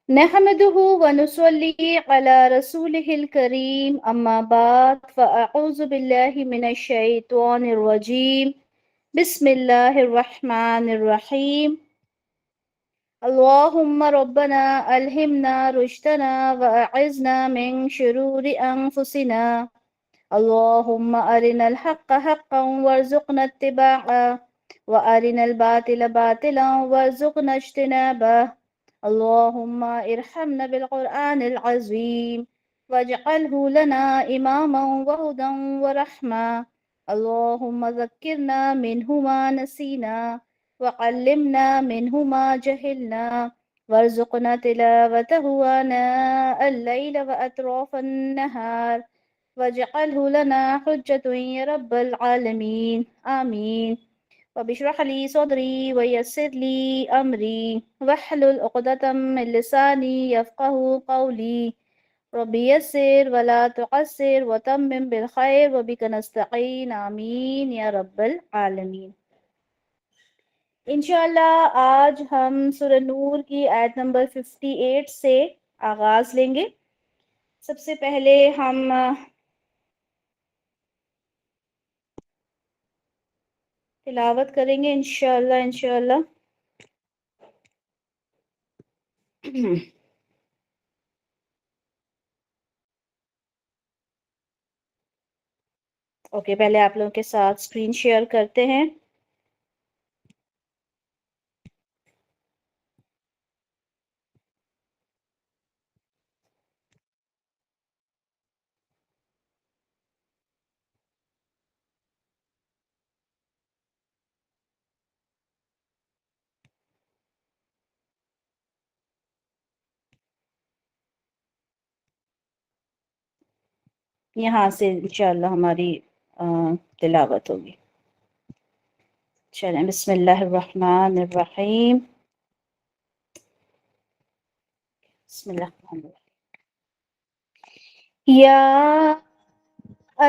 نحمده ونصلي على رسوله الكريم أما بعد فأعوذ بالله من الشيطان الرجيم بسم الله الرحمن الرحيم اللهم ربنا ألهمنا رشدنا وأعذنا من شرور أنفسنا اللهم أرنا الحق حقا وارزقنا اتباعه وأرنا الباطل باطلا وارزقنا اجتنابه اللهم ارحمنا بالقرآن العظيم واجعله لنا إماما وهدى ورحمة اللهم ذكرنا منه ما نسينا وعلمنا منه ما جهلنا وارزقنا تلاوته آناء الليل وأطراف النهار واجعله لنا حجة يا رب العالمين آمين رب اشرح لي صدري ويسر لي أمري واحلل عقدة من لساني يفقه قولي رب يسر ولا تعسر وتمم بالخير وبك نستعين آمين يا رب العالمين انشاءاللہ آج ہم سورہ نور کی آیت نمبر 58 سے آغاز لیں گے۔ سب سے پہلے ہم تلاوت کریں گے انشاءاللہ اوکے، پہلے آپ لوگوں کے ساتھ اسکرین شیئر کرتے ہیں۔ یہاں سے انشاءاللہ ہماری تلاوت ہوگی۔ چلیں، بسم اللہ الرحمن الرحیم۔ بسم اللہ الرحمن الرحیم۔ یا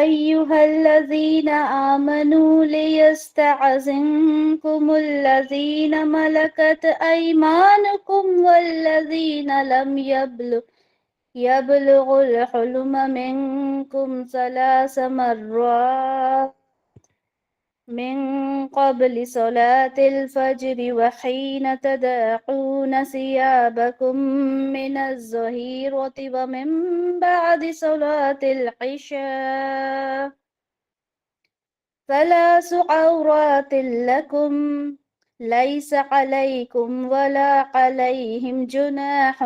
أيها الذين آمنوا ليستعزنكم الذين ملكت أيمانكم والذين لم يبلغوا الحلم منكم 3 مرات من قبل صلاة الفجر وحين تضعون ثيابكم من الظهيرة ومن بعد صلاة العشاء 3 عورات لكم ليس عليكم ولا عليهم جناح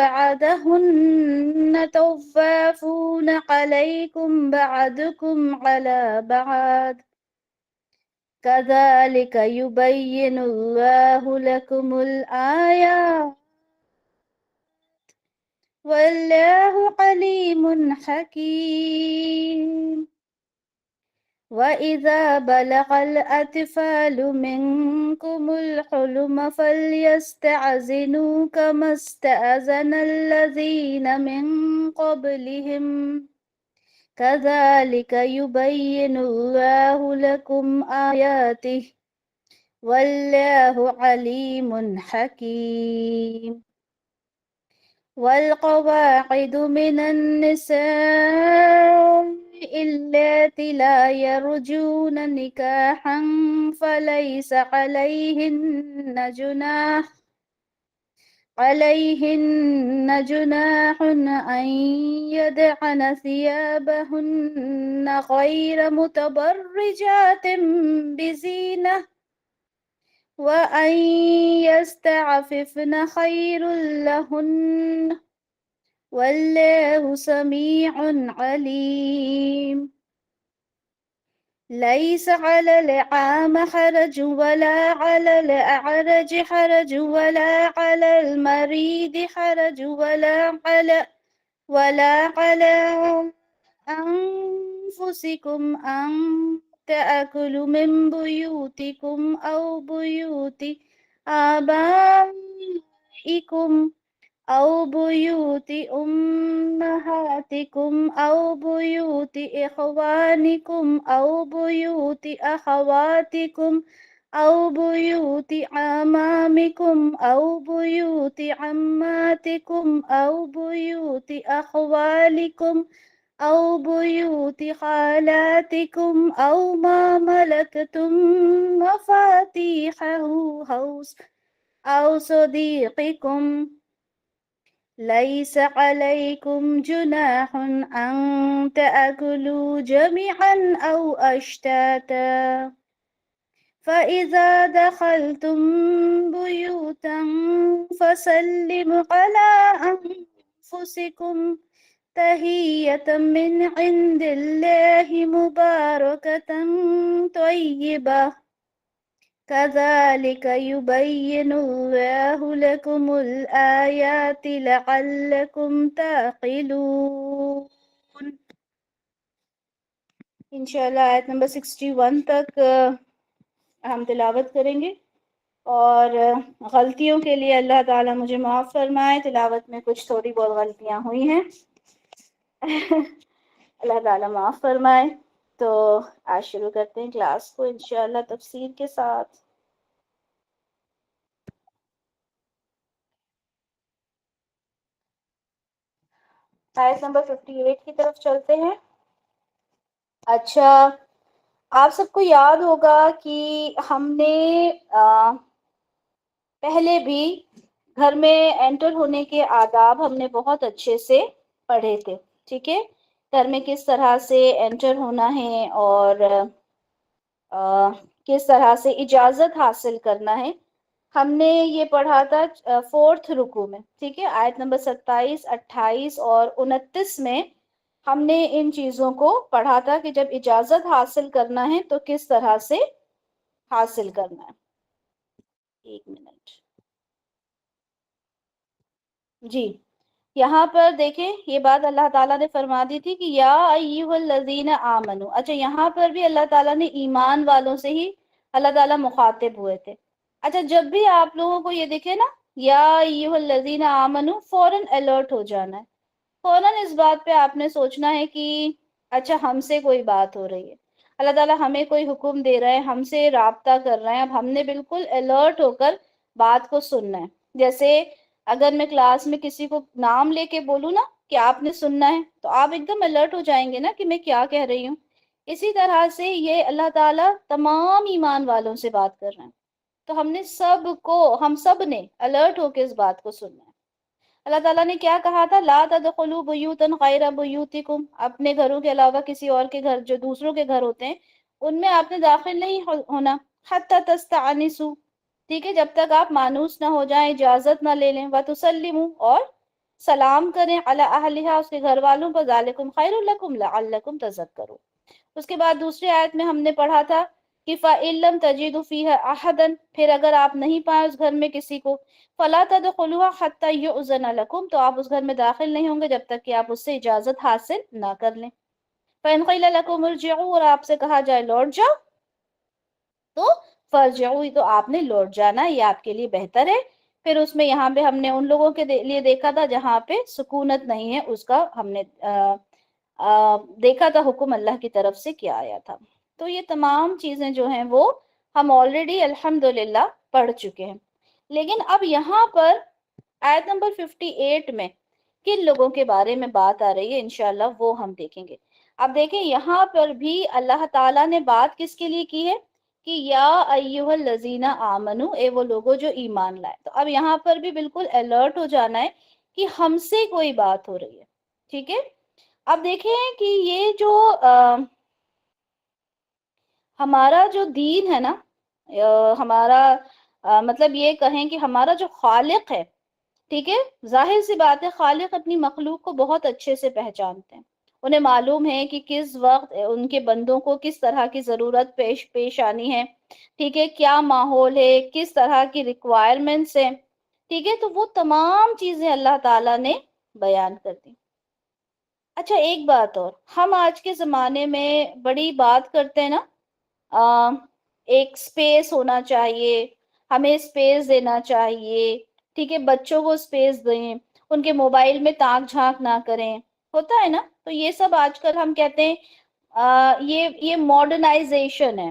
بعدهن طوافون عليكم بعضكم على بعض كذلك يبين الله لكم الآيات والله عليم حكيم وإذا بلغ الأطفال منكم الحلم فليستأذنوا كما استأذن الذين من قبلهم كذلك يبين الله لكم آياته والله عليم حكيم والقواعد من النساء اللاتي لا يرجون نكاحا فليس عليهن جناح أن يضعن ثيابهن غير متبرجات بزينة وأن يستعففن خير لهن والله سميع عليم ليس على الأعمى حرج ولا على الأعرج حرج ولا على المريض حرج ولا على أنفسكم أن تأكلوا من بيوتكم أو بيوت آبائكم أو بيوت أمهاتكم أو بيوت إخوانكم أو بيوت أخواتكم أو بيوت أمامكم أو بيوت عماتكم أو بيوت أخوالكم أو بيوت خالاتكم أو ما ملكتم مفاتيحه أو صديقكم ليس عليكم جناح أن تأكلوا جميعا أو أشتاتا فإذا دخلتم بيوتا فسلموا على أنفسكم تحية من عند الله مباركة طيبة كذلك يبين الله لكم الآيات لعلكم تعقلون. انشاءاللہ آیت نمبر 61 تک ہم تلاوت کریں گے، اور غلطیوں کے لیے اللہ تعالیٰ مجھے معاف فرمائے، تلاوت میں کچھ تھوڑی بہت غلطیاں ہوئی ہیں اللہ تعالیٰ معاف فرمائے۔ تو آج شروع کرتے ہیں کلاس کو انشاءاللہ تفسیر کے ساتھ۔ آیت نمبر 58 کی طرف چلتے ہیں۔ اچھا، آپ سب کو یاد ہوگا کہ ہم نے پہلے بھی گھر میں انٹر ہونے کے آداب ہم نے بہت اچھے سے پڑھے تھے، ٹھیک ہے؟ گھر میں کس طرح سے انٹر ہونا ہے اور کس طرح سے اجازت حاصل کرنا ہے، ہم نے یہ پڑھا تھا 4تھ رکوع میں، ٹھیک ہے؟ آیت نمبر 27، 28 اور 29 میں ہم نے ان چیزوں کو پڑھا تھا کہ جب اجازت حاصل کرنا ہے تو کس طرح سے حاصل کرنا ہے۔ ایک منٹ جی، یہاں پر دیکھیں یہ بات اللہ تعالیٰ نے فرما دی تھی کہ یا ایھا الذین آمنو۔ اچھا، یہاں پر بھی اللہ تعالیٰ نے ایمان والوں سے ہی اللہ تعالیٰ مخاطب ہوئے تھے۔ اچھا، جب بھی آپ لوگوں کو یہ دکھے نا یا ایھا الذین آمنو، فوراً الرٹ ہو جانا ہے، فوراً اس بات پہ آپ نے سوچنا ہے کہ اچھا ہم سے کوئی بات ہو رہی ہے، اللہ تعالیٰ ہمیں کوئی حکم دے رہا ہے، ہم سے رابطہ کر رہے ہیں، اب ہم نے بالکل الرٹ ہو کر بات کو سننا ہے۔ جیسے اگر میں کلاس میں کسی کو نام لے کے بولوں نا کہ آپ نے سننا ہے تو آپ ایک دم الرٹ ہو جائیں گے نا کہ میں کیا کہہ رہی ہوں۔ اسی طرح سے یہ اللہ تعالیٰ تمام ایمان والوں سے بات کر رہے ہیں، تو ہم سب نے الرٹ ہو کے اس بات کو سننا ہے۔ اللہ تعالیٰ نے کیا کہا تھا؟ لا تدخلوا بیوتا غیر بیوتکم، اپنے گھروں کے علاوہ کسی اور کے گھر جو دوسروں کے گھر ہوتے ہیں ان میں آپ نے داخل نہیں ہونا، حتی تستأنسوا، ٹھیک ہے، جب تک آپ مانوس نہ ہو جائیں، اجازت نہ لے لیں، وتسلموا، اور سلام کریں، علی اہلہا، اس کے گھر والوں پر، ذالکم خیر لکم لعلکم تذکرون۔ اس کے بعد دوسری آیت میں ہم نے پڑھا تھا کہ فَإِن لَّمْ تَجِدُوا فِيهَا أَحَدًا، پھر اگر آپ نہیں پائیں اس گھر میں کسی کو، فَلَا تَدْخُلُوهَا حَتَّى يُؤْذَنَ لَكُمْ، تو آپ اس گھر میں داخل نہیں ہوں گے جب تک کہ آپ اس سے اجازت حاصل نہ کر لیں۔ فَإِنْ قِيلَ لَكُمُ ارْجِعُوا، اور آپ سے کہا جائے لوٹ جاؤ، تو فَارْجِعُوا، تو آپ نے لوٹ جانا، یہ آپ کے لیے بہتر ہے۔ پھر اس میں یہاں پہ ہم نے ان لوگوں کے لیے دیکھا تھا جہاں پہ سکونت نہیں ہے، اس کا ہم نے دیکھا تھا حکم اللہ کی طرف سے کیا آیا تھا۔ تو یہ تمام چیزیں جو ہیں وہ ہم آلریڈی الحمدللہ پڑھ چکے ہیں، لیکن اب یہاں پر آیت نمبر 58 میں کن لوگوں کے بارے میں بات آ رہی ہے انشاءاللہ وہ ہم دیکھیں گے۔ اب دیکھیں یہاں پر بھی اللہ تعالیٰ نے بات کس کے لیے کی ہے کہ یا ایھا الذین آمنو، اے وہ لوگوں جو ایمان لائے۔ تو اب یہاں پر بھی بالکل الرٹ ہو جانا ہے کہ ہم سے کوئی بات ہو رہی ہے، ٹھیک ہے؟ اب دیکھیں کہ یہ جو ہمارا جو دین ہے نا، ہمارا مطلب یہ کہیں کہ ہمارا جو خالق ہے، ٹھیک ہے، ظاہر سی بات ہے خالق اپنی مخلوق کو بہت اچھے سے پہچانتے ہیں، انہیں معلوم ہے کہ کس وقت ان کے بندوں کو کس طرح کی ضرورت پیش آنی ہے، ٹھیک ہے، کیا ماحول ہے، کس طرح کی ریکوائرمنٹس ہیں، ٹھیک ہے، تو وہ تمام چیزیں اللہ تعالیٰ نے بیان کر دی۔ اچھا ایک بات اور، ہم آج کے زمانے میں بڑی بات کرتے ہیں نا، ایک سپیس ہونا چاہیے، ہمیں سپیس دینا چاہیے، ٹھیک ہے، بچوں کو سپیس دیں، ان کے موبائل میں تاک جھانک نہ کریں، ہوتا ہے نا؟ تو یہ سب آج کل ہم کہتے ہیں یہ ماڈرنائزیشن ہے،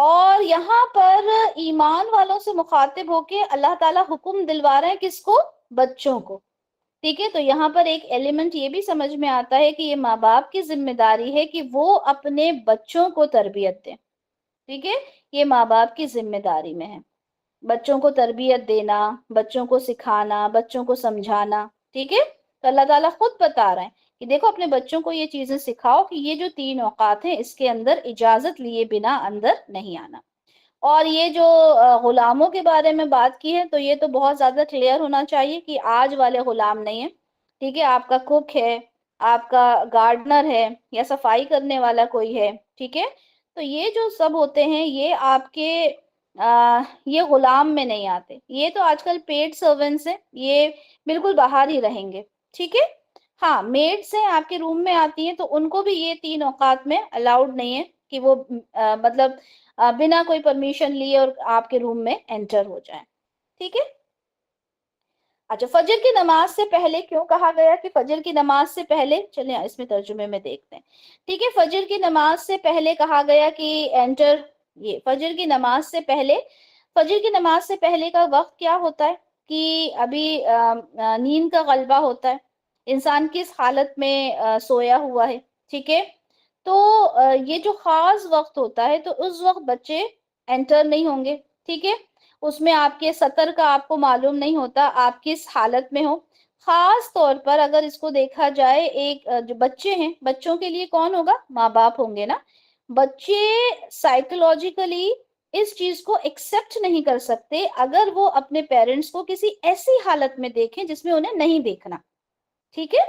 اور یہاں پر ایمان والوں سے مخاطب ہو کے اللہ تعالیٰ حکم دلوا رہے ہیں کس کو؟ بچوں کو. ٹھیک ہے، تو یہاں پر ایک ایلیمنٹ یہ بھی سمجھ میں آتا ہے کہ یہ ماں باپ کی ذمہ داری ہے کہ وہ اپنے بچوں کو تربیت دیں. ٹھیک ہے، یہ ماں باپ کی ذمہ داری میں ہے بچوں کو تربیت دینا، بچوں کو سکھانا، بچوں کو سمجھانا. ٹھیک ہے، تو اللہ تعالیٰ خود بتا رہے ہیں کہ دیکھو اپنے بچوں کو یہ چیزیں سکھاؤ کہ یہ جو 3 اوقات ہیں اس کے اندر اجازت لیے بنا اندر نہیں آنا. اور یہ جو غلاموں کے بارے میں بات کی ہے تو یہ تو بہت زیادہ کلیئر ہونا چاہیے کہ آج والے غلام نہیں ہیں. ٹھیک ہے، آپ کا کوک ہے، آپ کا گارڈنر ہے، یا صفائی کرنے والا کوئی ہے. ٹھیک ہے، تو یہ جو سب ہوتے ہیں یہ آپ کے یہ غلام میں نہیں آتے. یہ تو آج کل پیڈ سرونٹس ہیں، یہ بالکل باہر ہی رہیں گے. ٹھیک ہے، ہاں میڈس ہیں آپ کے روم میں آتی ہیں تو ان کو بھی یہ 3 اوقات میں الاؤڈ نہیں ہے کہ وہ مطلب بنا کوئی پرمیشن لیے اور آپ کے روم میں انٹر ہو جائیں. ٹھیک ہے، اچھا فجر کی نماز سے پہلے کیوں کہا گیا کہ فجر کی نماز سے پہلے، چلیں اس میں ترجمے میں دیکھتے ہیں. ٹھیک ہے، فجر کی نماز سے پہلے کہا گیا کہ انٹر، یہ فجر کی نماز سے پہلے، فجر کی نماز سے پہلے کا وقت کیا ہوتا ہے کہ ابھی نیند کا غلبہ ہوتا ہے، انسان کس حالت میں سویا ہوا ہے. ٹھیک ہے، تو یہ جو خاص وقت ہوتا ہے تو اس وقت بچے انٹر نہیں ہوں گے. ٹھیک ہے، اس میں آپ کے سطر کا آپ کو معلوم نہیں ہوتا آپ کس حالت میں ہو. خاص طور پر اگر اس کو دیکھا جائے، ایک جو بچے ہیں، بچوں کے لیے کون ہوگا؟ ماں باپ ہوں گے نا. بچے سائیکولوجیکلی اس چیز کو ایکسپٹ نہیں کر سکتے اگر وہ اپنے پیرنٹس کو کسی ایسی حالت میں دیکھیں جس میں انہیں نہیں دیکھنا. ٹھیک ہے،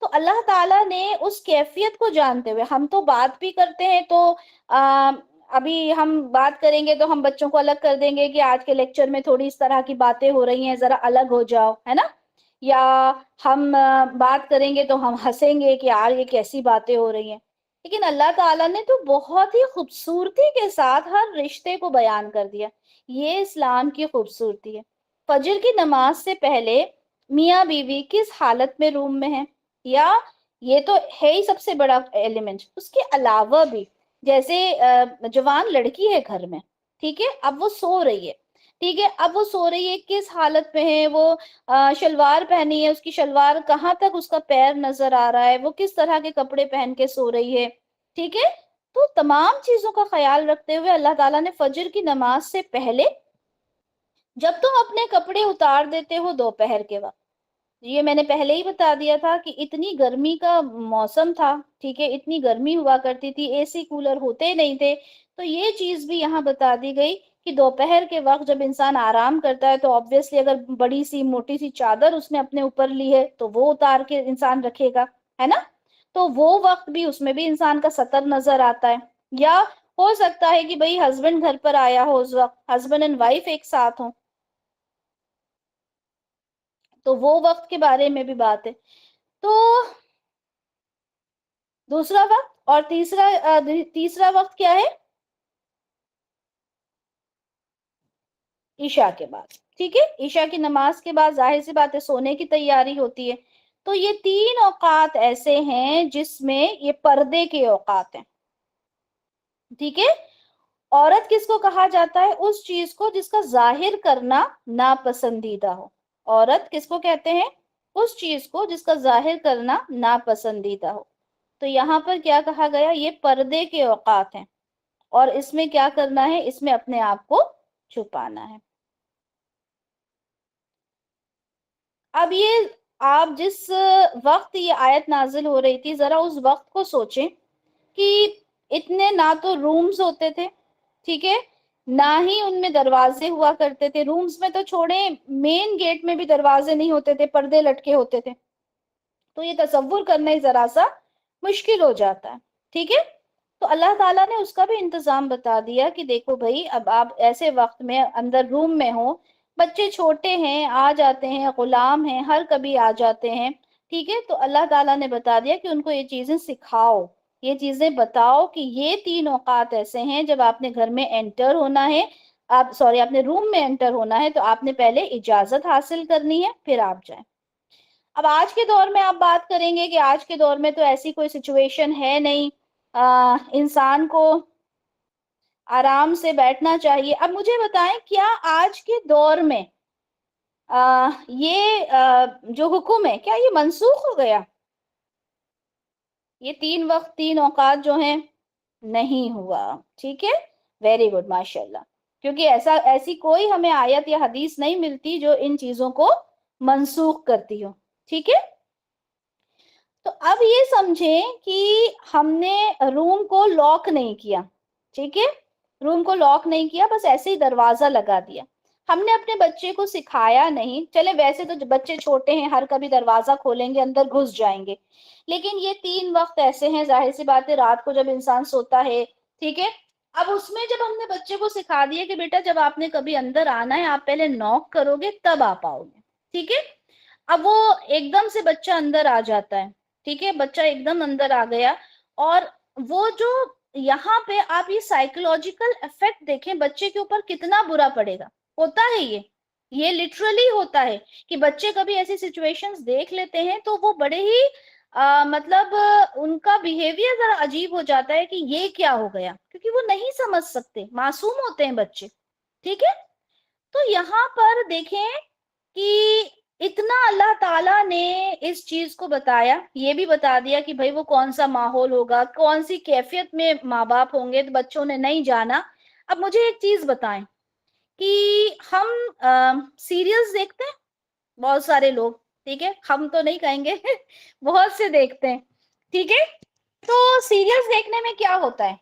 تو اللہ تعالیٰ نے اس کیفیت کو جانتے ہوئے، ہم تو بات بھی کرتے ہیں تو ابھی ہم بات کریں گے تو ہم بچوں کو الگ کر دیں گے کہ آج کے لیکچر میں تھوڑی اس طرح کی باتیں ہو رہی ہیں، ذرا الگ ہو جاؤ، ہے نا. یا ہم بات کریں گے تو ہم ہنسیں گے کہ یار یہ کیسی باتیں ہو رہی ہیں. لیکن اللہ تعالیٰ نے تو بہت ہی خوبصورتی کے ساتھ ہر رشتے کو بیان کر دیا. یہ اسلام کی خوبصورتی ہے. فجر کی نماز سے پہلے میاں بیوی کس حالت میں روم میں ہیں، یا یہ تو ہے ہی سب سے بڑا ایلیمنٹ، اس کے علاوہ بھی جیسے جوان لڑکی ہے گھر میں. ٹھیک ہے، اب وہ سو رہی ہے. ٹھیک ہے، اب وہ سو رہی ہے کس حالت میں ہے؟ وہ شلوار پہنی ہے، اس کی شلوار کہاں تک اس کا پیر نظر آ رہا ہے، وہ کس طرح کے کپڑے پہن کے سو رہی ہے. ٹھیک ہے، تو تمام چیزوں کا خیال رکھتے ہوئے اللہ تعالیٰ نے فجر کی نماز سے پہلے، جب تم اپنے کپڑے اتار دیتے ہو دوپہر کے وقت، یہ میں نے پہلے ہی بتا دیا تھا کہ اتنی گرمی کا موسم تھا. ٹھیک ہے، اتنی گرمی ہوا کرتی تھی، اے سی کولر ہوتے نہیں تھے. تو یہ چیز بھی یہاں بتا دی گئی کہ دوپہر کے وقت جب انسان آرام کرتا ہے تو آبویسلی اگر بڑی سی موٹی سی چادر اس نے اپنے اوپر لی ہے تو وہ اتار کے انسان رکھے گا، ہے نا. تو وہ وقت بھی، اس میں بھی انسان کا سطر نظر آتا ہے. یا ہو سکتا ہے کہ بھئی ہسبینڈ گھر پر آیا ہو، اس وقت ہسبینڈ اینڈ وائف ایک ساتھ ہوں، تو وہ وقت کے بارے میں بھی بات ہے. تو دوسرا وقت، اور تیسرا وقت کیا ہے؟ عشاء کے بعد. ٹھیک ہے، عشاء کی نماز کے بعد ظاہر سی بات ہے سونے کی تیاری ہوتی ہے. تو یہ 3 اوقات ایسے ہیں جس میں یہ پردے کے اوقات ہیں. ٹھیک ہے، عورت کس کو کہا جاتا ہے؟ اس چیز کو جس کا ظاہر کرنا ناپسندیدہ ہو. عورت کس کو کہتے ہیں؟ اس چیز کو جس کا ظاہر کرنا ناپسندیدہ ہو. تو یہاں پر کیا کہا گیا؟ یہ پردے کے اوقات ہیں، اور اس میں کیا کرنا ہے؟ اس میں اپنے آپ کو چھپانا ہے. اب یہ آپ جس وقت یہ آیت نازل ہو رہی تھی ذرا اس وقت کو سوچیں کہ اتنے نہ تو رومز ہوتے تھے، ٹھیک ہے، نہ ہی ان میں دروازے ہوا کرتے تھے. رومز میں تو چھوڑیں، مین گیٹ میں بھی دروازے نہیں ہوتے تھے، پردے لٹکے ہوتے تھے. تو یہ تصور کرنا ہی ذرا سا مشکل ہو جاتا ہے. ٹھیک ہے، تو اللہ تعالیٰ نے اس کا بھی انتظام بتا دیا کہ دیکھو بھائی اب آپ ایسے وقت میں اندر روم میں ہو، بچے چھوٹے ہیں، آ جاتے ہیں، غلام ہیں، ہر کبھی آ جاتے ہیں. ٹھیک ہے، تو اللہ تعالیٰ نے بتا دیا کہ ان کو یہ چیزیں سکھاؤ، یہ چیزیں بتاؤ کہ یہ 3 اوقات ایسے ہیں جب آپ نے گھر میں انٹر ہونا ہے، آپ نے روم میں انٹر ہونا ہے تو آپ نے پہلے اجازت حاصل کرنی ہے، پھر آپ جائیں. اب آج کے دور میں آپ بات کریں گے کہ آج کے دور میں تو ایسی کوئی سچویشن ہے نہیں. انسان کو آرام سے بیٹھنا چاہیے. اب مجھے بتائیں کیا آج کے دور میں یہ جو حکم ہے کیا یہ منسوخ ہو گیا؟ یہ 3 وقت 3 اوقات جو ہیں نہیں ہوا. ٹھیک ہے، ویری گڈ، ماشاء اللہ. کیونکہ ایسی کوئی ہمیں آیت یا حدیث نہیں ملتی جو ان چیزوں کو منسوخ کرتی ہو. ٹھیک ہے، تو اب یہ سمجھیں کہ ہم نے روم کو لاک نہیں کیا. ٹھیک ہے، روم کو لاک نہیں کیا، بس ایسے ہی دروازہ لگا دیا. ہم نے اپنے بچے کو سکھایا نہیں. چلے ویسے تو بچے چھوٹے ہیں، ہر کبھی دروازہ کھولیں گے اندر گھس جائیں گے، لیکن یہ 3 وقت ایسے ہیں، ظاہر سی بات ہے رات کو جب انسان سوتا ہے. ٹھیک ہے، اب اس میں جب ہم نے بچے کو سکھا دیا کہ بیٹا جب آپ نے کبھی اندر آنا ہے آپ پہلے نوک کرو گے تب آپ آؤ گے. ٹھیک ہے، اب وہ ایک دم سے بچہ اندر آ جاتا ہے. ٹھیک ہے، بچہ ایک دم اندر آ گیا، اور وہ جو یہاں پہ آپ یہ سائیکولوجیکل افیکٹ دیکھیں بچے کے اوپر کتنا برا پڑے گا. ہوتا ہے یہ لٹرلی ہوتا ہے کہ بچے کبھی ایسی سچویشنز دیکھ لیتے ہیں تو وہ بڑے ہی مطلب ان کا بیہیویئر ذرا عجیب ہو جاتا ہے کہ یہ کیا ہو گیا، کیونکہ وہ نہیں سمجھ سکتے، معصوم ہوتے ہیں بچے. ٹھیک ہے، تو یہاں پر دیکھیں کہ اتنا اللہ تعالیٰ نے اس چیز کو بتایا، یہ بھی بتا دیا کہ بھئی وہ کون سا ماحول ہوگا، کون سی کیفیت میں ماں باپ ہوں گے، تو بچوں نے نہیں جانا. اب مجھے ایک چیز بتائیں کہ ہم سیریلز دیکھتے ہیں بہت سارے لوگ. ٹھیک ہے، ہم تو نہیں کہیں گے بہت سے دیکھتے ہیں. ٹھیک ہے، تو سیریلز دیکھنے میں کیا ہوتا ہے؟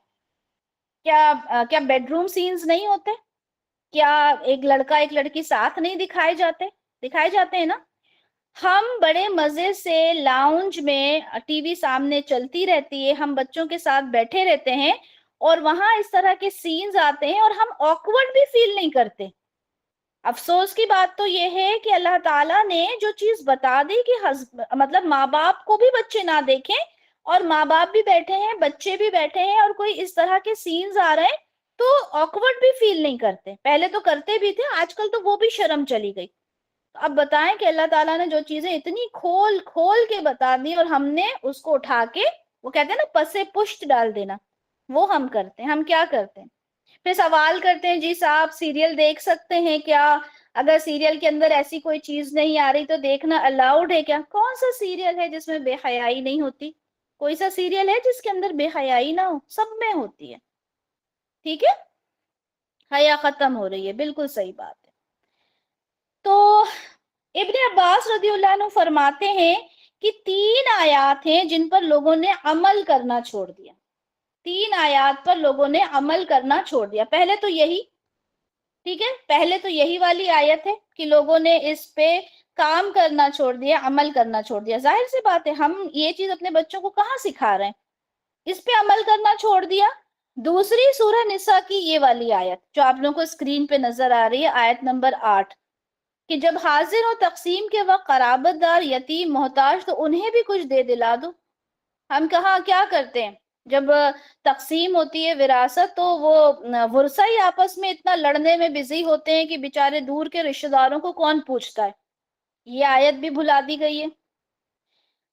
کیا بیڈ روم سینز نہیں ہوتے؟ کیا ایک لڑکا ایک لڑکی ساتھ نہیں دکھائے جاتے ہیں نا؟ ہم بڑے مزے سے لاؤنج میں ٹی وی سامنے چلتی رہتی ہے، ہم بچوں کے ساتھ بیٹھے رہتے ہیں اور وہاں اس طرح کے سینز آتے ہیں اور ہم آکورڈ بھی فیل نہیں کرتے. افسوس کی بات تو یہ ہے کہ اللہ تعالیٰ نے جو چیز بتا دی کہ مطلب ماں باپ کو بھی بچے نہ دیکھیں، اور ماں باپ بھی بیٹھے ہیں بچے بھی بیٹھے ہیں اور کوئی اس طرح کے سینز آ رہے ہیں تو آکورڈ بھی فیل نہیں کرتے. پہلے تو کرتے بھی تھے، آج کل تو وہ بھی شرم چلی گئی. اب بتائیں کہ اللہ تعالیٰ نے جو چیزیں اتنی کھول کھول کے بتا دی اور ہم نے اس کو اٹھا کے، وہ کہتے ہیں نا پسے پشت ڈال دینا، وہ ہم کرتے ہیں. ہم کیا کرتے ہیں؟ پھر سوال کرتے ہیں جی صاحب سیریل دیکھ سکتے ہیں کیا؟ اگر سیریل کے اندر ایسی کوئی چیز نہیں آ رہی تو دیکھنا الاؤڈ ہے کیا؟ کون سا سیریل ہے جس میں بے حیائی نہیں ہوتی؟ کوئی سا سیریل ہے جس کے اندر بے حیائی نہ ہو؟ سب میں ہوتی ہے. ٹھیک ہے، حیا ختم ہو رہی ہے، بالکل صحیح بات ہے. تو ابن عباس رضی اللہ عنہ فرماتے ہیں کہ 3 آیات ہیں جن پر لوگوں نے عمل کرنا چھوڑ دیا. 3 آیات پر لوگوں نے عمل کرنا چھوڑ دیا. پہلے تو یہی، ٹھیک ہے، پہلے تو یہی والی آیت ہے کہ لوگوں نے اس پہ کام کرنا چھوڑ دیا، عمل کرنا چھوڑ دیا. ظاہر سی بات ہے ہم یہ چیز اپنے بچوں کو کہاں سکھا رہے ہیں؟ اس پہ عمل کرنا چھوڑ دیا. دوسری سورہ نساء کی یہ والی آیت جو آپ لوگوں کو اسکرین پہ نظر آ رہی ہے، آیت نمبر 8، کہ جب حاضر ہو تقسیم کے وقت قرابت دار، یتیم، محتاج تو انہیں بھی کچھ دے دلا دو. ہم کہاں کیا کرتے ہیں جب تقسیم ہوتی ہے وراثت تو وہ ورثہ ہی آپس میں اتنا لڑنے میں بزی ہوتے ہیں کہ بیچارے دور کے رشتہ داروں کو کون پوچھتا ہے. یہ آیت بھی بھلا دی گئی ہے.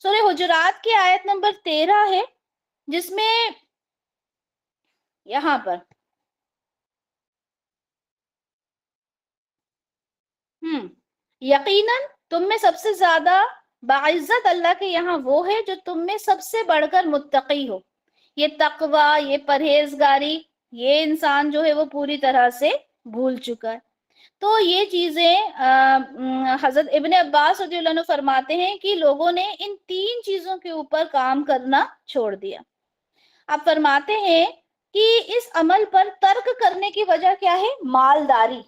سورہ حجرات کی آیت نمبر 13 ہے جس میں یہاں پر یقیناً تم میں سب سے زیادہ باعزت اللہ کے یہاں وہ ہے جو تم میں سب سے بڑھ کر متقی ہو. یہ تقوی، یہ پرہیزگاری، یہ انسان جو ہے وہ پوری طرح سے بھول چکا ہے. تو یہ چیزیں حضرت ابن عباس رضی اللہ عنہ فرماتے ہیں کہ لوگوں نے ان 3 چیزوں کے اوپر کام کرنا چھوڑ دیا. آپ فرماتے ہیں کہ اس عمل پر ترک کرنے کی وجہ کیا ہے؟ مالداری.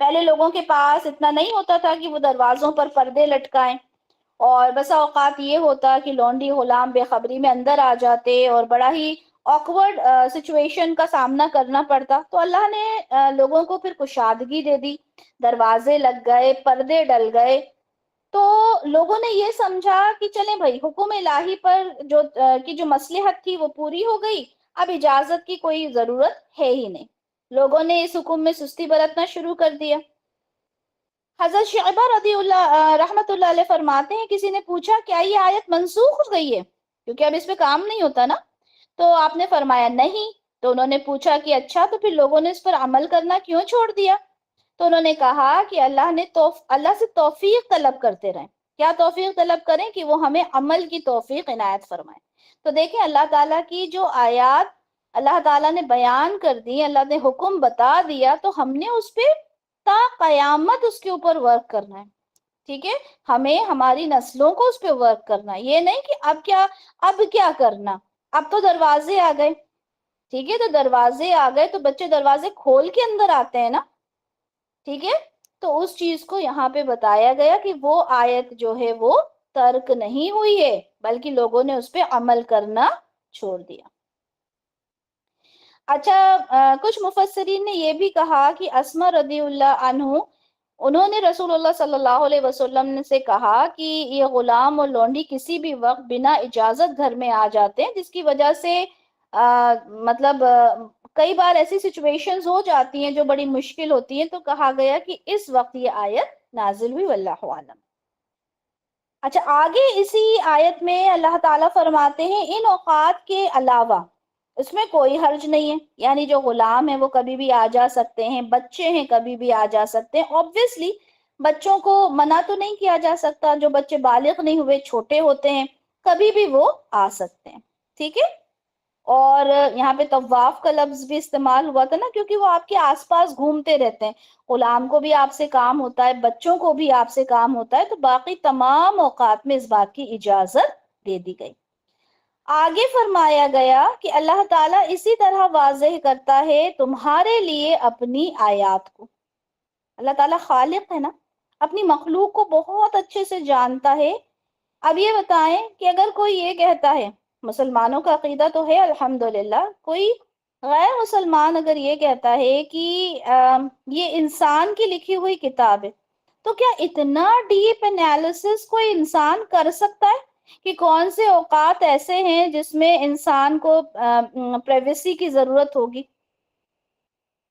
پہلے لوگوں کے پاس اتنا نہیں ہوتا تھا کہ وہ دروازوں پر پردے لٹکائیں، اور بسا اوقات یہ ہوتا کہ لونڈی غلام بے خبری میں اندر آ جاتے اور بڑا ہی آکورڈ سچویشن کا سامنا کرنا پڑتا. تو اللہ نے لوگوں کو پھر کشادگی دے دی، دروازے لگ گئے، پردے ڈل گئے. تو لوگوں نے یہ سمجھا کہ چلیں بھائی حکم الہی پر جو مصلحت تھی وہ پوری ہو گئی، اب اجازت کی کوئی ضرورت ہے ہی نہیں. لوگوں نے اس حکم میں سستی برتنا شروع کر دیا. حضرت شعبہ رضی اللہ رحمت اللہ علیہ فرماتے ہیں کسی نے پوچھا کیا یہ آیت منسوخ ہو گئی ہے کیونکہ اب اس پہ کام نہیں ہوتا نا؟ تو آپ نے فرمایا نہیں، تو انہوں نے پوچھا کہ اچھا تو پھر لوگوں نے اس پر عمل کرنا کیوں چھوڑ دیا؟ تو انہوں نے کہا کہ اللہ سے توفیق طلب کرتے رہیں. کیا توفیق طلب کریں؟ کہ وہ ہمیں عمل کی توفیق عنایت فرمائے. تو دیکھیں اللہ تعالیٰ کی جو آیات اللہ تعالیٰ نے بیان کر دی، اللہ نے حکم بتا دیا، تو ہم نے اس پہ تا قیامت اس کے اوپر ورک کرنا ہے. ٹھیک ہے، ہمیں ہماری نسلوں کو اس پہ ورک کرنا ہے. یہ نہیں کہ اب کیا کرنا، اب تو دروازے آ گئے. ٹھیک ہے، تو دروازے آ گئے تو بچے دروازے کھول کے اندر آتے ہیں نا. ٹھیک ہے، تو اس چیز کو یہاں پہ بتایا گیا کہ وہ آیت جو ہے وہ ترک نہیں ہوئی ہے، بلکہ لوگوں نے اس پہ عمل کرنا چھوڑ دیا. اچھا، کچھ مفسرین نے یہ بھی کہا کہ اسما رضی اللہ عنہ، انہوں نے رسول اللہ صلی اللہ علیہ وسلم سے کہا کہ یہ غلام اور لونڈی کسی بھی وقت بنا اجازت گھر میں آ جاتے ہیں، جس کی وجہ سے مطلب کئی بار ایسی سچویشنز ہو جاتی ہیں جو بڑی مشکل ہوتی ہیں. تو کہا گیا کہ اس وقت یہ آیت نازل ہوئی، واللہ عالم. اچھا، آگے اسی آیت میں اللہ تعالیٰ فرماتے ہیں ان اوقات کے علاوہ اس میں کوئی حرج نہیں ہے. یعنی جو غلام ہیں وہ کبھی بھی آ جا سکتے ہیں، بچے ہیں کبھی بھی آ جا سکتے ہیں. obviously بچوں کو منع تو نہیں کیا جا سکتا، جو بچے بالغ نہیں ہوئے چھوٹے ہوتے ہیں کبھی بھی وہ آ سکتے ہیں. ٹھیک ہے، اور یہاں پہ طواف کا لفظ بھی استعمال ہوا تھا نا، کیونکہ وہ آپ کے آس پاس گھومتے رہتے ہیں. غلام کو بھی آپ سے کام ہوتا ہے، بچوں کو بھی آپ سے کام ہوتا ہے، تو باقی تمام اوقات میں اس بات کی اجازت دے دی گئی. آگے فرمایا گیا کہ اللہ تعالیٰ اسی طرح واضح کرتا ہے تمہارے لیے اپنی آیات کو. اللہ تعالیٰ خالق ہے نا، اپنی مخلوق کو بہت اچھے سے جانتا ہے. اب یہ بتائیں کہ اگر کوئی یہ کہتا ہے، مسلمانوں کا عقیدہ تو ہے الحمدللہ، کوئی غیر مسلمان اگر یہ کہتا ہے کہ یہ انسان کی لکھی ہوئی کتاب ہے، تو کیا اتنا ڈیپ انالیسس کوئی انسان کر سکتا ہے کہ کون سے اوقات ایسے ہیں جس میں انسان کو پرائیویسی کی ضرورت ہوگی؟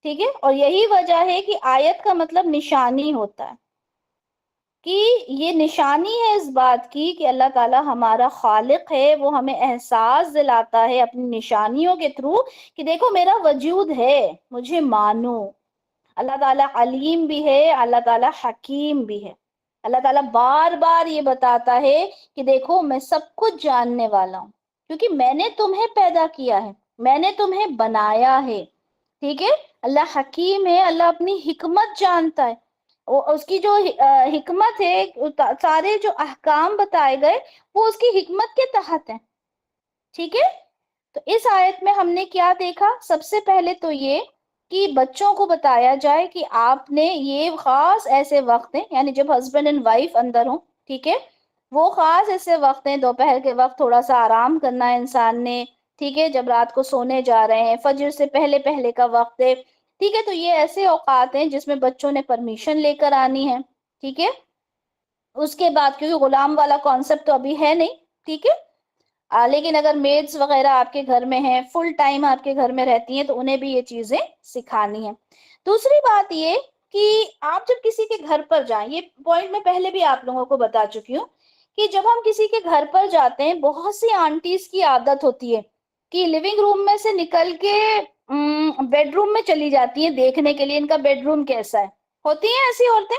ٹھیک ہے، اور یہی وجہ ہے کہ آیت کا مطلب نشانی ہوتا ہے، کہ یہ نشانی ہے اس بات کی کہ اللہ تعالیٰ ہمارا خالق ہے. وہ ہمیں احساس دلاتا ہے اپنی نشانیوں کے تھرو کہ دیکھو میرا وجود ہے، مجھے مانو. اللہ تعالیٰ علیم بھی ہے، اللہ تعالیٰ حکیم بھی ہے. اللہ تعالیٰ بار بار یہ بتاتا ہے کہ دیکھو میں سب کچھ جاننے والا ہوں، کیونکہ میں نے تمہیں پیدا کیا ہے، میں نے تمہیں بنایا ہے. ٹھیک ہے، اللہ حکیم ہے، اللہ اپنی حکمت جانتا ہے. اس کی جو حکمت ہے، سارے جو احکام بتائے گئے وہ اس کی حکمت کے تحت ہیں. ٹھیک ہے، تو اس آیت میں ہم نے کیا دیکھا؟ سب سے پہلے تو یہ کہ بچوں کو بتایا جائے کہ آپ نے یہ خاص ایسے وقت ہیں، یعنی جب ہسبینڈ اینڈ وائف اندر ہوں، ٹھیک ہے، وہ خاص ایسے وقت ہیں، دوپہر کے وقت تھوڑا سا آرام کرنا ہے انسان نے. ٹھیک ہے، جب رات کو سونے جا رہے ہیں، فجر سے پہلے پہلے کا وقت ہے. ٹھیک ہے، تو یہ ایسے اوقات ہیں جس میں بچوں نے پرمیشن لے کر آنی ہے. ٹھیک ہے، اس کے بعد کیونکہ غلام والا کانسیپٹ تو ابھی ہے نہیں. ٹھیک ہے، لیکن اگر میڈز وغیرہ آپ کے گھر میں ہیں، فل ٹائم آپ کے گھر میں رہتی ہیں، تو انہیں بھی یہ چیزیں سکھانی ہیں. دوسری بات یہ کہ آپ جب کسی کے گھر پر جائیں، یہ پوائنٹ میں پہلے بھی آپ لوگوں کو بتا چکی ہوں کہ جب ہم کسی کے گھر پر جاتے ہیں، بہت سی آنٹیز کی عادت ہوتی ہے کہ لیونگ روم میں سے نکل کے بیڈ روم میں چلی جاتی ہیں دیکھنے کے لیے ان کا بیڈ روم کیسا ہے. ہوتی ہیں ایسی عورتیں،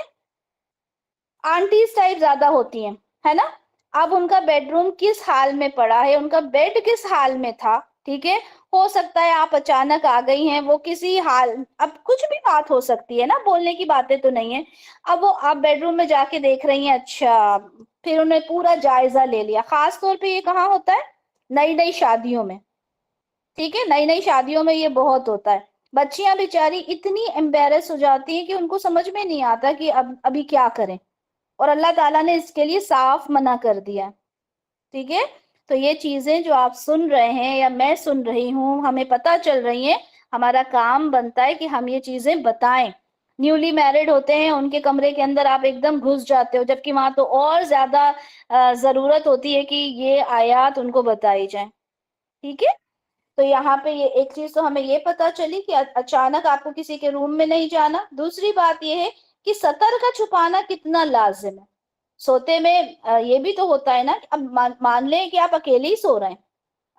آنٹیز ٹائپ زیادہ ہوتی ہیں، ہے نا. اب ان کا بیڈ روم کس حال میں پڑا ہے، ان کا بیڈ کس حال میں تھا. ٹھیک ہے، ہو سکتا ہے آپ اچانک آ گئی ہیں، وہ کسی حال، اب کچھ بھی بات ہو سکتی ہے نا، بولنے کی باتیں تو نہیں ہے. اب وہ آپ بیڈ روم میں جا کے دیکھ رہی ہیں، اچھا، پھر انہیں پورا جائزہ لے لیا. خاص طور پہ یہ کہاں ہوتا ہے؟ نئی نئی شادیوں میں. ٹھیک ہے، نئی نئی شادیوں میں یہ بہت ہوتا ہے. بچیاں بیچاری اتنی امبیرس ہو جاتی ہیں کہ ان کو سمجھ میں نہیں آتا کہ ابھی کیا کریں، اور اللہ تعالیٰ نے اس کے لیے صاف منع کر دیا. ٹھیک ہے، تو یہ چیزیں جو آپ سن رہے ہیں یا میں سن رہی ہوں، ہمیں پتہ چل رہی ہیں، ہمارا کام بنتا ہے کہ ہم یہ چیزیں بتائیں. نیولی میرڈ ہوتے ہیں، ان کے کمرے کے اندر آپ ایک دم گھس جاتے ہو، جبکہ وہاں تو اور زیادہ ضرورت ہوتی ہے کہ یہ آیات ان کو بتائی جائیں. ٹھیک ہے، تو یہاں پہ یہ ایک چیز تو ہمیں یہ پتا چلی کہ اچانک آپ کو کسی کے روم میں نہیں جانا. دوسری بات یہ ہے کہ سطر کا چھپانا کتنا لازم ہے. سوتے میں یہ بھی تو ہوتا ہے نا، اب مان لیں کہ آپ اکیلے ہی سو رہے ہیں،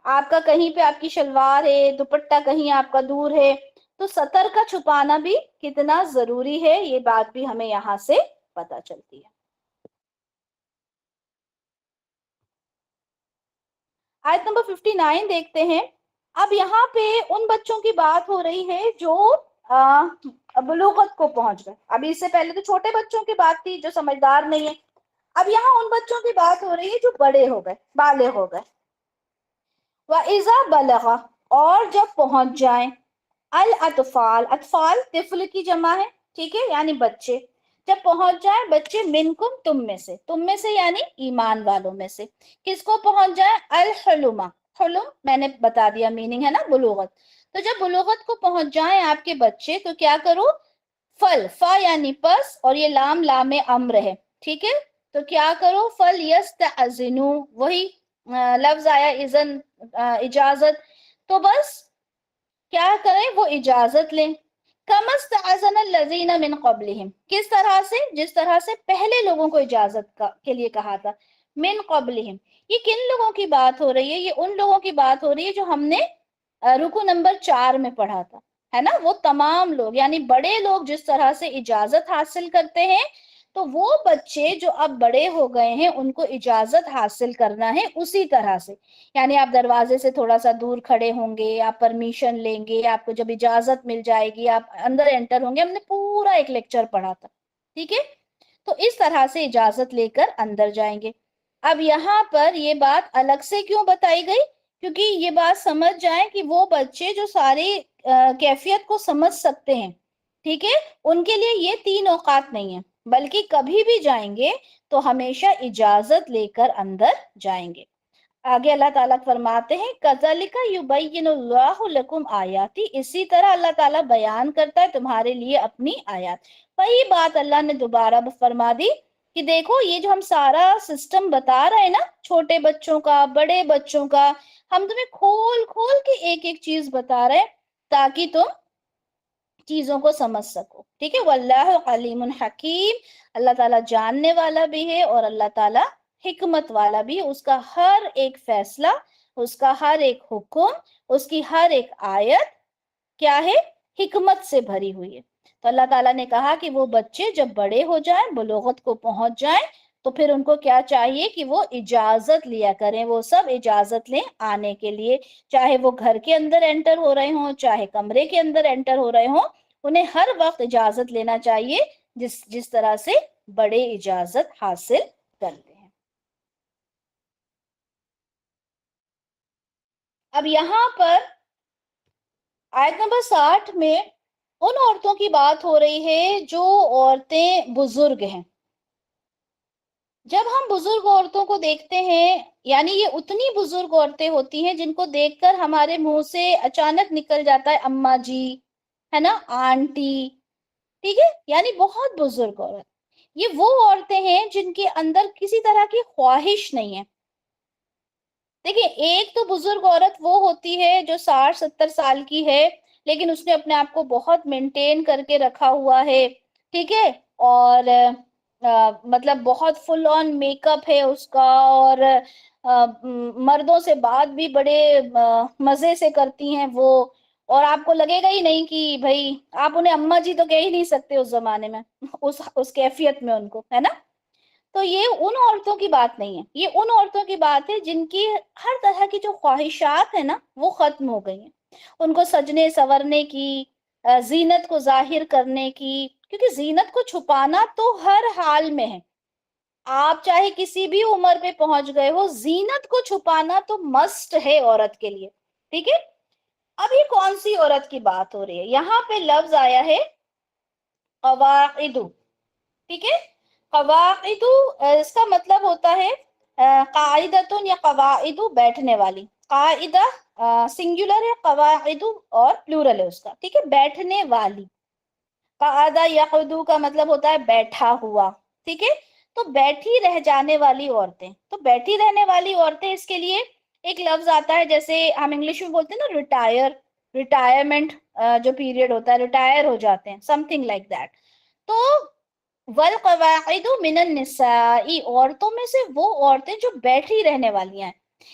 آپ کا کہیں پہ آپ کی شلوار ہے، دوپٹہ کہیں آپ کا دور ہے، تو سطر کا چھپانا بھی کتنا ضروری ہے، یہ بات بھی ہمیں یہاں سے پتہ چلتی ہے۔ آیت نمبر 59 دیکھتے ہیں۔ اب یہاں پہ ان بچوں کی بات ہو رہی ہے جو بلوغت کو پہنچ گئے۔ ابھی اس سے پہلے تو چھوٹے بچوں کی بات تھی جو سمجھدار نہیں ہے، اب یہاں ان بچوں کی بات ہو رہی ہے جو بڑے ہو گئے، بالغ ہو گئے۔ وَإِذَا بَلَغَ، اور جب پہنچ جائیں، الاطفال، اطفال طفل کی جمع ہے، ٹھیک ہے، یعنی بچے، جب پہنچ جائیں بچے، منکم، تم میں سے یعنی ایمان والوں میں سے، کس کو پہنچ جائیں؟ الحلم، حلم میں نے بتا دیا میننگ ہے نا، بلوغت، تو جب بلوغت کو پہنچ جائیں آپ کے بچے تو کیا کرو؟ فل، فا یعنی پس، اور یہ لام لام امر ہے، ٹھیک ہے، تو کیا کرو؟ فل یستأذنو، وہی لفظ آیا اذن، اجازت، تو بس کیا کریں؟ وہ اجازت لیں۔ کما استأذن الذین من قبلہم، کس طرح سے؟ جس طرح سے پہلے لوگوں کو اجازت کے لیے کہا تھا، من قبلہم، یہ کن لوگوں کی بات ہو رہی ہے؟ یہ ان لوگوں کی بات ہو رہی ہے جو ہم نے رکو نمبر 4 میں پڑھا تھا، ہے نا، وہ تمام لوگ، یعنی بڑے لوگ جس طرح سے اجازت حاصل کرتے ہیں، تو وہ بچے جو اب بڑے ہو گئے ہیں ان کو اجازت حاصل کرنا ہے اسی طرح سے، یعنی آپ دروازے سے تھوڑا سا دور کھڑے ہوں گے، آپ پرمیشن لیں گے، آپ کو جب اجازت مل جائے گی آپ اندر انٹر ہوں گے، ہم نے پورا ایک لیکچر پڑھا تھا، ٹھیک ہے، تو اس طرح سے اجازت لے کر اندر جائیں گے۔ اب یہاں پر یہ بات الگ سے کیوں بتائی گئی؟ کیونکہ یہ بات سمجھ جائیں کہ وہ بچے جو ساری کیفیت کو سمجھ سکتے ہیں، ٹھیک ہے، ان کے لیے یہ 3 اوقات نہیں ہیں، بلکہ کبھی بھی جائیں گے تو ہمیشہ اجازت لے کر اندر جائیں گے۔ آگے اللہ تعالیٰ فرماتے ہیں کَذَلِكَ يُبَيِّنُ اللَّهُ لَكُمْ آیَاتِ، اسی طرح اللہ تعالیٰ بیان کرتا ہے تمہارے لیے اپنی آیات۔ وہی بات اللہ نے دوبارہ فرما دی کہ دیکھو یہ جو ہم سارا سسٹم بتا رہے ہیں نا، چھوٹے بچوں کا، بڑے بچوں کا، ہم تمہیں کھول کھول کے ایک ایک چیز بتا رہے ہیں تاکہ تم چیزوں کو سمجھ سکو، ٹھیک ہے، واللہ علیم حکیم، اللہ تعالیٰ جاننے والا بھی ہے اور اللہ تعالیٰ حکمت والا بھی ہے، اس کا ہر ایک فیصلہ، اس کا ہر ایک حکم، اس کی ہر ایک آیت کیا ہے؟ حکمت سے بھری ہوئی ہے۔ تو اللہ تعالیٰ نے کہا کہ وہ بچے جب بڑے ہو جائیں، بلوغت کو پہنچ جائیں، تو پھر ان کو کیا چاہیے کہ وہ اجازت لیا کریں، وہ سب اجازت لیں آنے کے لیے، چاہے وہ گھر کے اندر انٹر ہو رہے ہوں، چاہے کمرے کے اندر انٹر ہو رہے ہوں، انہیں ہر وقت اجازت لینا چاہیے جس طرح سے بڑے اجازت حاصل کرتے ہیں۔ اب یہاں پر آیت نمبر 60 میں ان عورتوں کی بات ہو رہی ہے جو عورتیں بزرگ ہیں۔ جب ہم بزرگ عورتوں کو دیکھتے ہیں، یعنی یہ اتنی بزرگ عورتیں ہوتی ہیں جن کو دیکھ کر ہمارے منہ سے اچانک نکل جاتا ہے اماں جی، ہے نا، آنٹی، ٹھیک ہے، یعنی بہت بزرگ عورت، یہ وہ عورتیں ہیں جن کے اندر کسی طرح کی خواہش نہیں ہے۔ دیکھیں، ایک تو بزرگ عورت وہ ہوتی ہے جو 60-70 سال کی ہے لیکن اس نے اپنے آپ کو بہت مینٹین کر کے رکھا ہوا ہے، ٹھیک ہے، اور مطلب بہت فل آن میک اپ ہے اس کا، اور مردوں سے بات بھی بڑے مزے سے کرتی ہیں وہ، اور آپ کو لگے گا ہی نہیں کہ بھائی آپ انہیں اماں جی تو کہہ ہی نہیں سکتے اس زمانے میں، اس کیفیت میں ان کو، ہے نا، تو یہ ان عورتوں کی بات نہیں ہے، یہ ان عورتوں کی بات ہے جن کی ہر طرح کی جو خواہشات ہیں نا وہ ختم ہو گئی ہیں، ان کو سجنے سورنے کی، زینت کو ظاہر کرنے کی، کیونکہ زینت کو چھپانا تو ہر حال میں ہے، آپ چاہے کسی بھی عمر پہ پہنچ گئے ہو، زینت کو چھپانا تو مسٹ ہے عورت کے لیے، ٹھیک ہے۔ اب یہ کون سی عورت کی بات ہو رہی ہے؟ یہاں پہ لفظ آیا ہے قواعد، ٹھیک ہے، قواعد، اس کا مطلب ہوتا ہے قاعدتن یا قواعد، بیٹھنے والی، قاعدہ سنگولر ہے، قواعد اور پلورل ہے اس کا، ٹھیک ہے، بیٹھنے والی، قعدہ یقعدو کا مطلب ہوتا ہے بیٹھا ہوا، ٹھیک ہے، تو بیٹھی رہ جانے والی عورتیں، تو بیٹھی رہنے والی عورتیں، اس کے لیے ایک لفظ آتا ہے، جیسے ہم انگلش میں بولتے ہیں نا ریٹائر، ریٹائرمنٹ جو پیریڈ ہوتا ہے، ریٹائر ہو جاتے ہیں، سم تھنگ لائک دیٹ، تو والقواعد من النساء، عورتوں میں سے وہ عورتیں جو بیٹھی رہنے والی ہیں،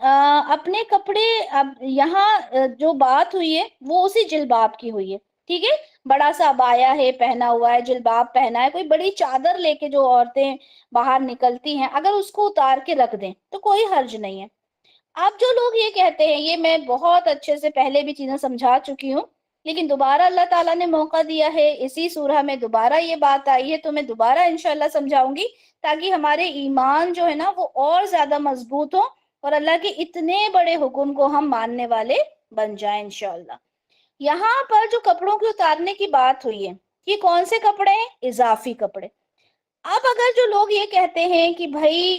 اپنے کپڑے، اب یہاں جو بات ہوئی ہے وہ اسی جلباب کی ہوئی ہے، ٹھیک ہے، بڑا سا عبایا ہے پہنا ہوا ہے، جلباب پہنا ہے، کوئی بڑی چادر لے کے جو عورتیں باہر نکلتی ہیں اگر اس کو اتار کے رکھ دیں تو کوئی حرج نہیں ہے۔ اب جو لوگ یہ کہتے ہیں، یہ میں بہت اچھے سے پہلے بھی چیزیں سمجھا چکی ہوں، لیکن دوبارہ اللہ تعالیٰ نے موقع دیا ہے، اسی سورہ میں دوبارہ یہ بات آئی ہے تو میں دوبارہ انشاءاللہ سمجھاؤں گی، تاکہ ہمارے ایمان جو ہے نا وہ اور زیادہ مضبوط ہو اور اللہ کے اتنے بڑے حکم کو ہم ماننے والے بن جائیں انشاءاللہ۔ یہاں پر جو کپڑوں کے اتارنے کی بات ہوئی ہے، یہ کون سے کپڑے ہیں؟ اضافی کپڑے۔ اب اگر جو لوگ یہ کہتے ہیں کہ بھائی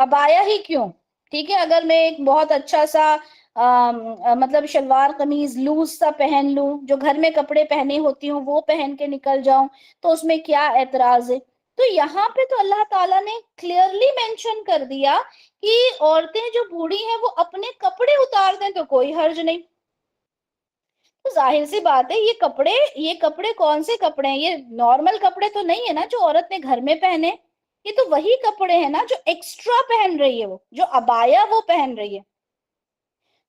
عبایا ہی کیوں، ٹھیک ہے، اگر میں ایک بہت اچھا سا مطلب شلوار قمیض لوز سا پہن لوں، جو گھر میں کپڑے پہنے ہوتی ہوں وہ پہن کے نکل جاؤں تو اس میں کیا اعتراض ہے؟ تو یہاں پہ تو اللہ تعالیٰ نے کلیئرلی مینشن کر دیا کہ عورتیں جو بوڑھی ہیں وہ اپنے کپڑے اتار دیں تو کوئی حرج نہیں۔ تو ظاہر سی بات ہے، یہ کپڑے کون سے کپڑے ہیں؟ یہ نارمل کپڑے تو نہیں ہے نا جو عورت نے گھر میں پہنے، یہ تو وہی کپڑے ہیں نا جو ایکسٹرا پہن رہی ہے، وہ جو عبایا وہ پہن رہی ہے۔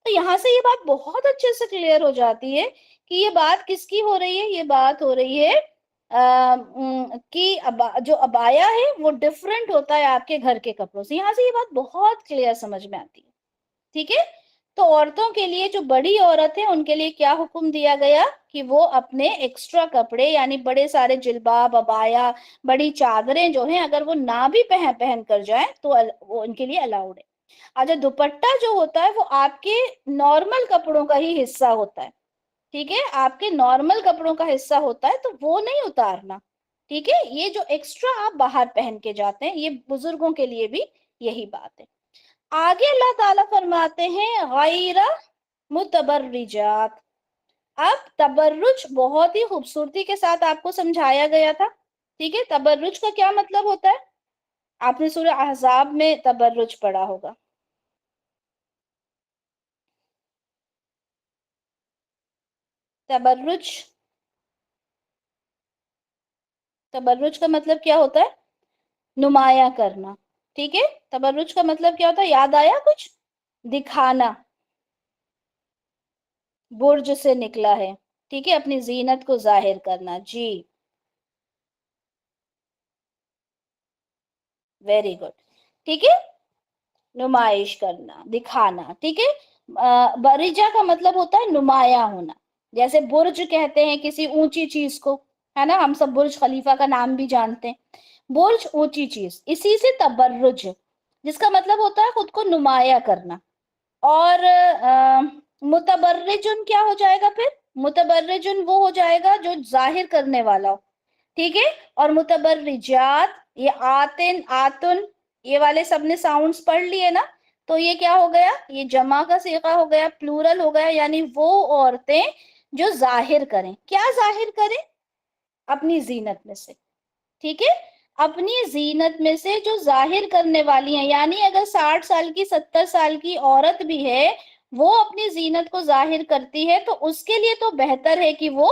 تو یہاں سے یہ بات بہت اچھے سے کلیئر ہو جاتی ہے کہ یہ بات کس کی ہو رہی ہے؟ یہ بات ہو رہی ہے کہ جو عبایا ہے وہ ڈفرنٹ ہوتا ہے آپ کے گھر کے کپڑوں سے۔ یہاں سے یہ بات بہت کلیئر سمجھ میں آتی ہے، ٹھیک ہے۔ تو عورتوں کے لیے، جو بڑی عورت ہے ان کے لیے کیا حکم دیا گیا کہ وہ اپنے ایکسٹرا کپڑے یعنی بڑے سارے جلباب، عبایا، بڑی چادریں جو ہیں اگر وہ نہ بھی پہن کر جائیں تو وہ ان کے لیے الاؤڈ ہے۔ اچھا، دوپٹہ جو ہوتا ہے وہ آپ کے نارمل کپڑوں کا ہی حصہ ہوتا ہے، ٹھیک ہے، آپ کے نارمل کپڑوں کا حصہ ہوتا ہے تو وہ نہیں اتارنا، ٹھیک ہے۔ یہ جو ایکسٹرا آپ باہر پہن کے جاتے ہیں، یہ بزرگوں کے لیے بھی یہی بات ہے۔ آگے اللہ تعالیٰ فرماتے ہیں غیر متبرجات۔ اب تبرج بہت ہی خوبصورتی کے ساتھ آپ کو سمجھایا گیا تھا، ٹھیک ہے۔ تبرج کا کیا مطلب ہوتا ہے؟ آپ نے سورہ احزاب میں تبرج پڑھا ہوگا۔ تبرج تبرج کا مطلب کیا ہوتا ہے؟ نمایاں کرنا، ٹھیک ہے۔ تبرج کا مطلب کیا ہوتا ہے؟ یاد آیا کچھ؟ دکھانا، برج سے نکلا ہے، ٹھیک ہے، اپنی زینت کو ظاہر کرنا، جی، ویری گڈ، ٹھیک ہے، نمائش کرنا، دکھانا، ٹھیک ہے۔ بریجا کا مطلب ہوتا ہے نمایاں ہونا، جیسے برج کہتے ہیں کسی اونچی چیز کو، ہے نا، ہم سب برج خلیفہ کا نام بھی جانتے ہیں، برج اونچی چیز، اسی سے تبرج جس کا مطلب ہوتا ہے خود کو نمایاں کرنا۔ اور متبرجن کیا ہو جائے گا پھر؟ متبرجن وہ ہو جائے گا جو ظاہر کرنے والا ہو، ٹھیک ہے۔ اور متبرجات، یہ آتن، آتن، یہ والے سب نے ساؤنڈز پڑھ لیے نا، تو یہ کیا ہو گیا؟ یہ جمع کا صیغہ ہو گیا، پلورل ہو گیا، یعنی وہ عورتیں جو ظاہر کریں۔ کیا ظاہر کریں؟ اپنی زینت میں سے، ٹھیک ہے، اپنی زینت میں سے جو ظاہر کرنے والی ہیں، یعنی اگر 60 سال کی، 70 سال کی عورت بھی ہے وہ اپنی زینت کو ظاہر کرتی ہے تو اس کے لیے تو بہتر ہے کہ وہ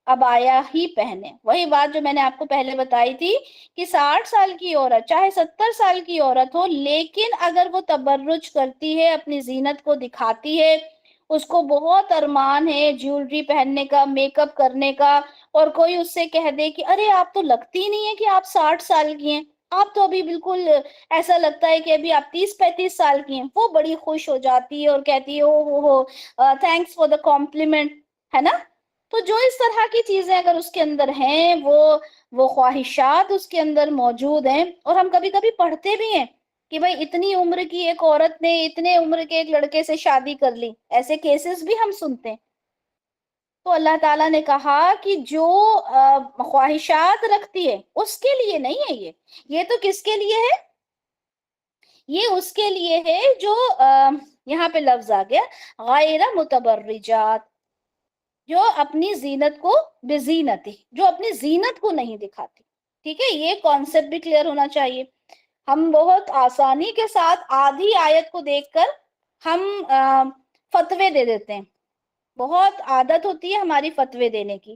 عبایا ہی پہنے۔ وہی بات جو میں نے آپ کو پہلے بتائی تھی کہ 60 سال کی عورت چاہے 70 سال کی عورت ہو، لیکن اگر وہ تبرج کرتی ہے، اپنی زینت کو دکھاتی ہے، اس کو بہت ارمان ہے جیولری پہننے کا، میک اپ کرنے کا، اور کوئی اس سے کہہ دے کہ ارے آپ تو لگتی نہیں ہے کہ آپ 60 سال کی ہیں، آپ تو ابھی بالکل ایسا لگتا ہے کہ ابھی آپ 30-35 سال کی ہیں، وہ بڑی خوش ہو جاتی ہے اور کہتی ہے او ہو تھینکس فار دا کمپلیمنٹ، ہے نا۔ تو جو اس طرح کی چیزیں اگر اس کے اندر ہیں، وہ خواہشات اس کے اندر موجود ہیں، اور ہم کبھی کبھی پڑھتے بھی ہیں کہ بھائی اتنی عمر کی ایک عورت نے اتنے عمر کے ایک لڑکے سے شادی کر لی، ایسے کیسز بھی ہم سنتے ہیں۔ تو اللہ تعالیٰ نے کہا کہ جو خواہشات رکھتی ہے اس کے لیے نہیں ہے یہ تو کس کے لیے ہے؟ یہ اس کے لیے ہے جو یہاں پہ لفظ آ گیا غیر متبرجات، جو اپنی زینت کو بزینتی، جو اپنی زینت کو نہیں دکھاتی، ٹھیک ہے۔ یہ کانسیپٹ بھی کلیئر ہونا چاہیے۔ ہم بہت آسانی کے ساتھ آدھی آیت کو دیکھ کر ہم فتوے دے دیتے ہیں، بہت عادت ہوتی ہے ہماری فتوے دینے کی۔